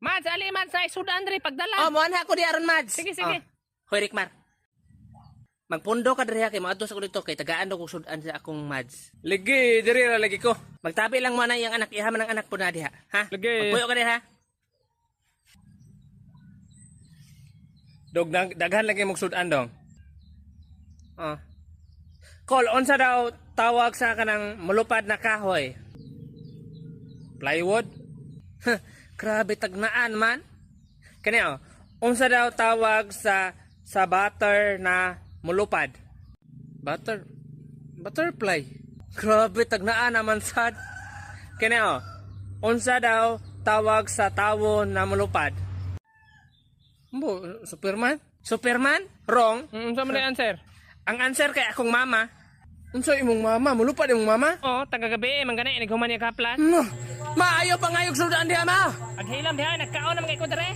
Mads, ali Mads, sa sudan diri pagdala. Oh, muanha ko di aron, Mads. Sige, sige. Hoy, Rickmar. Magpundo ka diri ha, kay maadtos ako dito kay tagaan ko sudan sa akong Mads. Lagi, diri ra lagi ko. Magtabi lang mo na yung anak, ihaman ng anak po na diha, ha? Lagi. Magpuyo ka diri ha. Dog, daghan lagi mong sudan dong. Oh. Call, unsa daw tawag sa kanang mulupad na kahoy? Plywood? Grabe tagnaan man. Kani unsa daw tawag sa butter na mulupad? Butterfly. Grabe tagnaan naman sad. Kani unsa daw tawag sa tawo na mulupad? Mbo, Superman? Superman? Wrong. Sa man answer? Ang answer kay akong mama. Unsa imong mama? Mulupad imong mama? Oh, taga-gabi man gani naghuman niya kaplan. No. Maayo pa ngayog sudan diha ma. Aghilam diha nagkaon na mga ko dire.